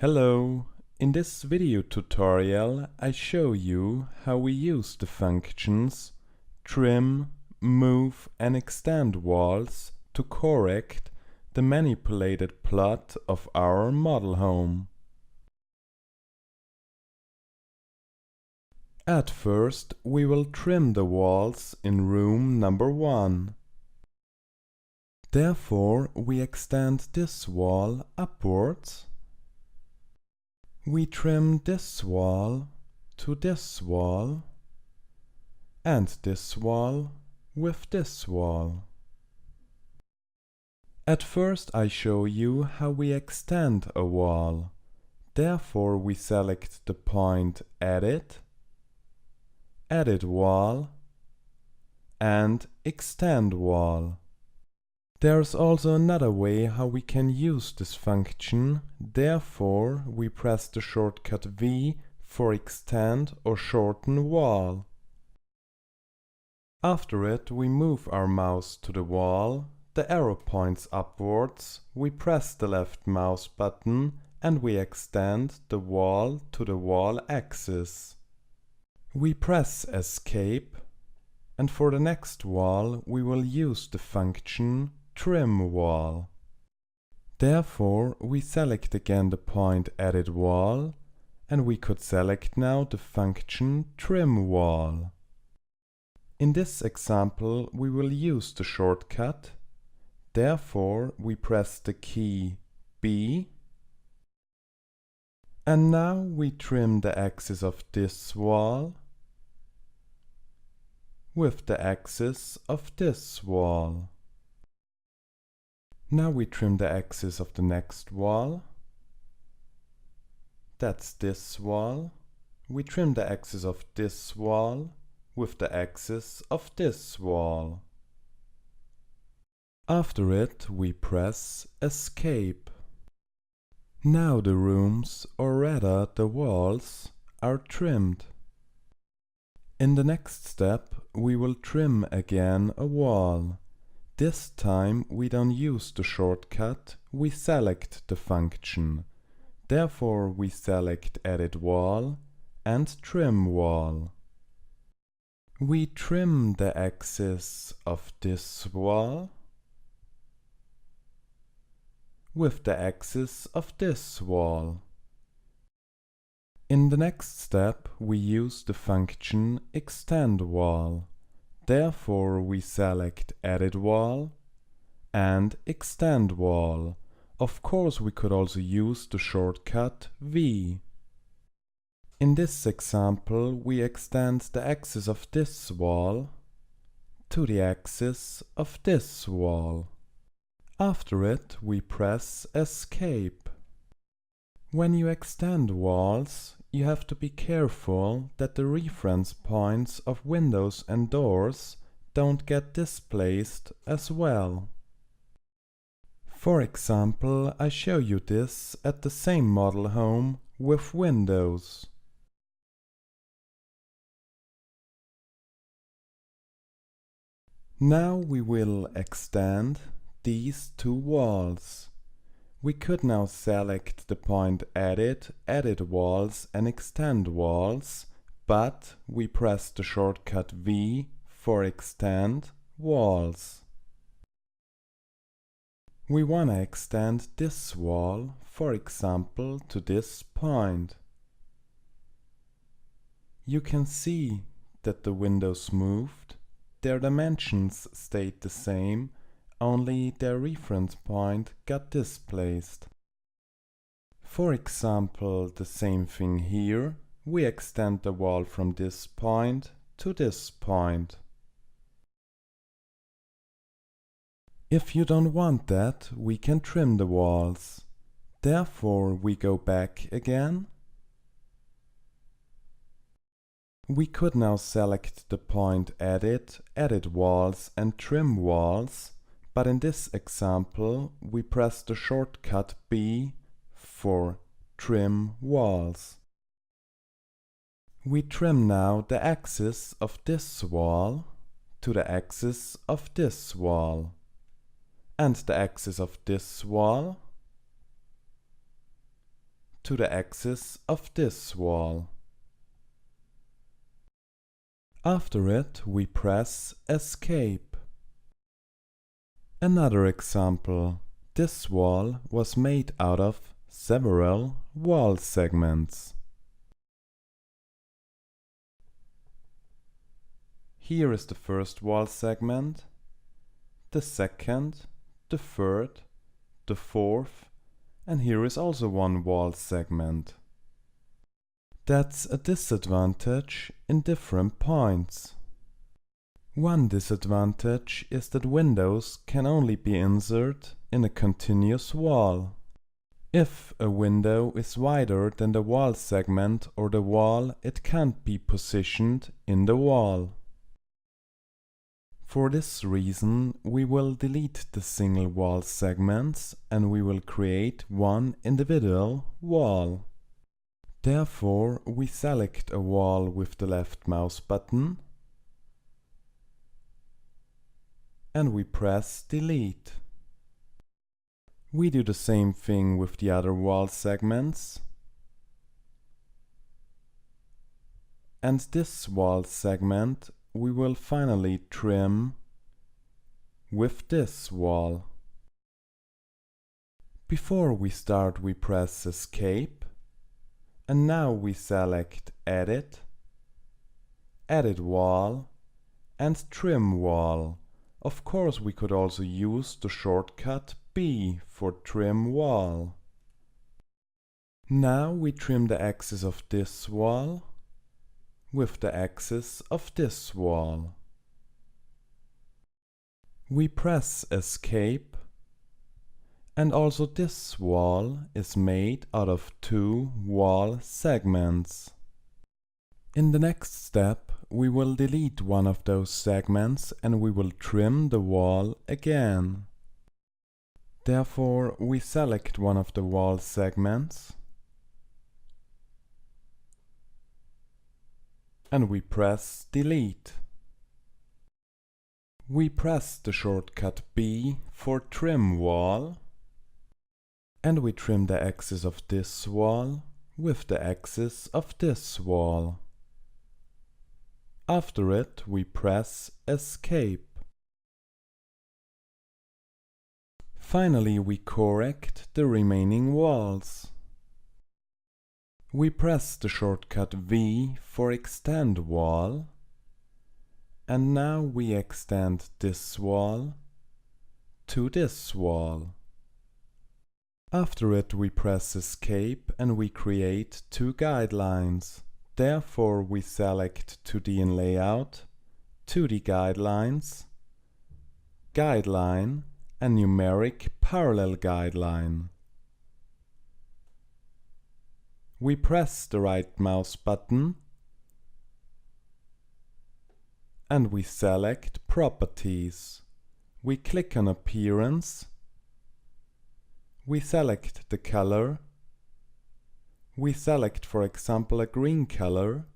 Hello! In this video tutorial I show you how we use the functions trim, move and extend walls to correct the manipulated plot of our model home. At first we will trim the walls in room number 1. Therefore we extend this wall upwards. We trim this wall to this wall and this wall with this wall. At first I show you how we extend a wall. Therefore we select the point Edit, Edit Wall and Extend Wall. There's also another way how we can use this function, therefore we press the shortcut V for extend or shorten wall. After it we move our mouse to the wall, the arrow points upwards, we press the left mouse button and we extend the wall to the wall axis. We press Escape and for the next wall we will use the function trim wall. Therefore we select again the point Edit Wall and we could select now the function trim wall. In this example we will use the shortcut, therefore we press the key B and now we trim the axis of this wall with the axis of this wall. Now we trim the axis of the next wall. That's this wall. We trim the axis of this wall with the axis of this wall. After it we press Escape. Now the rooms, or rather the walls, are trimmed. In the next step we will trim again a wall. This time we don't use the shortcut, we select the function. Therefore we select Edit Wall and Trim Wall. We trim the axis of this wall with the axis of this wall. In the next step we use the function Extend Wall. Therefore we select Edit Wall and Extend Wall. Of course we could also use the shortcut V. In this example we extend the axis of this wall to the axis of this wall. After it we press Escape. When you extend walls, you have to be careful that the reference points of windows and doors don't get displaced as well. For example, I show you this at the same model home with windows. Now we will extend these two walls. We could now select the point Edit, Edit Walls and Extend Walls, but we press the shortcut V for Extend Walls. We wanna extend this wall, for example, to this point. You can see that the windows moved, their dimensions stayed the same, only their reference point got displaced. For example, the same thing here, we extend the wall from this point to this point. If you don't want that, we can trim the walls. Therefore we go back again. We could now select the point Edit, Edit Walls and Trim Walls, but in this example we press the shortcut B for Trim Walls. We trim now the axis of this wall to the axis of this wall and the axis of this wall to the axis of this wall. After it, we press Escape. Another example. This wall was made out of several wall segments. Here is the first wall segment, the second, the third, the fourth, and here is also one wall segment. That's a disadvantage in different points. One disadvantage is that windows can only be inserted in a continuous wall. If a window is wider than the wall segment or the wall, it can't be positioned in the wall. For this reason, we will delete the single wall segments and we will create one individual wall. Therefore, we select a wall with the left mouse button and we press Delete. We do the same thing with the other wall segments. And this wall segment we will finally trim with this wall. Before we start, we press Escape. And now we select Edit, Edit Wall, and Trim Wall. Of course, we could also use the shortcut B for Trim Wall. Now we trim the axis of this wall with the axis of this wall. We press Escape. And also this wall is made out of two wall segments. In the next step, we will delete one of those segments and we will trim the wall again. Therefore, we select one of the wall segments and we press Delete. We press the shortcut B for Trim Wall. And we trim the axis of this wall with the axis of this wall. After it, we press Escape. Finally, we correct the remaining walls. We press the shortcut V for Extend Wall. And now we extend this wall to this wall. After it, we press Escape and we create two guidelines. Therefore, we select 2D in Layout, 2D Guidelines, Guideline, and Numeric Parallel Guideline. We press the right mouse button and we select Properties. We click on Appearance. We select the color. We select, for example, a green color,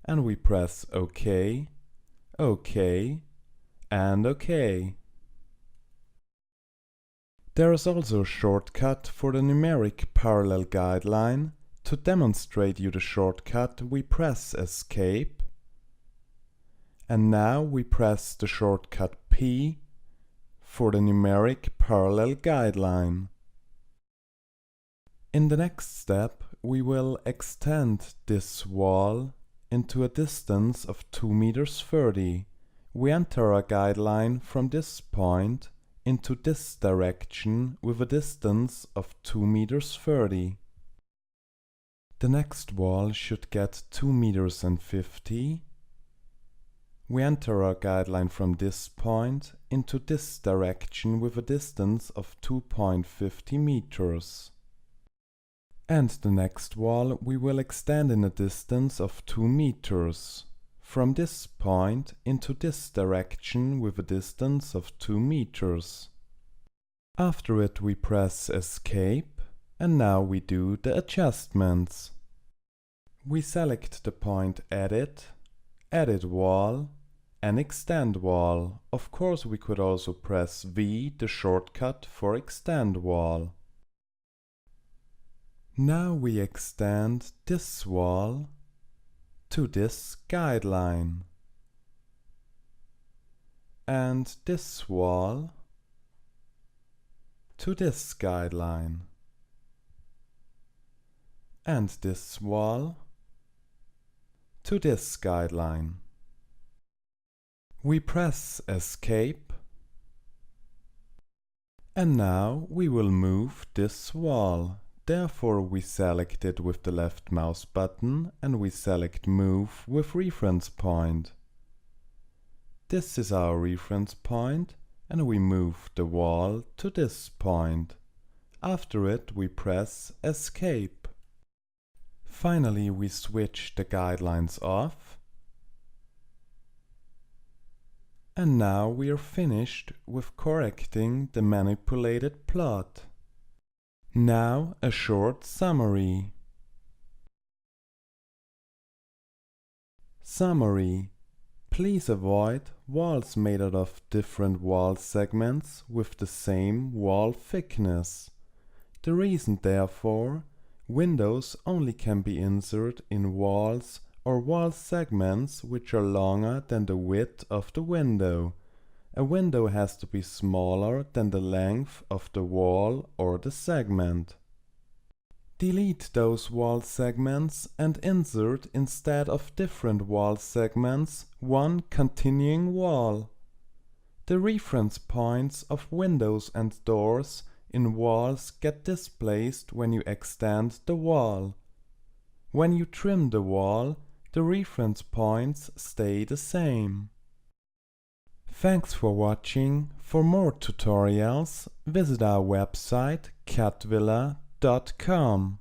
and we press OK, OK, and OK. There is also a shortcut for the numeric parallel guideline. To demonstrate you the shortcut, we press Escape, and now we press the shortcut P for the numeric parallel guideline. In the next step, we will extend this wall into a distance of 2 meters 30. We enter our guideline from this point into this direction with a distance of 2 meters 30. The next wall should get 2 meters and 50. We enter our guideline from this point into this direction with a distance of 2.50 meters. And the next wall we will extend in a distance of 2 meters. From this point into this direction with a distance of 2 meters. After it we press Escape, and now we do the adjustments. We select the point Edit, Edit Wall, and Extend Wall. Of course, we could also press V, the shortcut for Extend Wall. Now we extend this wall to this guideline, and this wall to this guideline, and this wall to this guideline. We press Escape, and now we will move this wall. Therefore we select it with the left mouse button and we select Move with reference point. This is our reference point and we move the wall to this point. After it we press Escape. Finally we switch the guidelines off. And now we are finished with correcting the manipulated plot. Now a short summary. Summary. Please avoid walls made out of different wall segments with the same wall thickness. The reason therefore, windows only can be inserted in walls or wall segments which are longer than the width of the window. A window has to be smaller than the length of the wall or the segment. Delete those wall segments and insert instead of different wall segments one continuing wall. The reference points of windows and doors in walls get displaced when you extend the wall. When you trim the wall, the reference points stay the same. Thanks for watching. For more tutorials, visit our website cadvilla.com.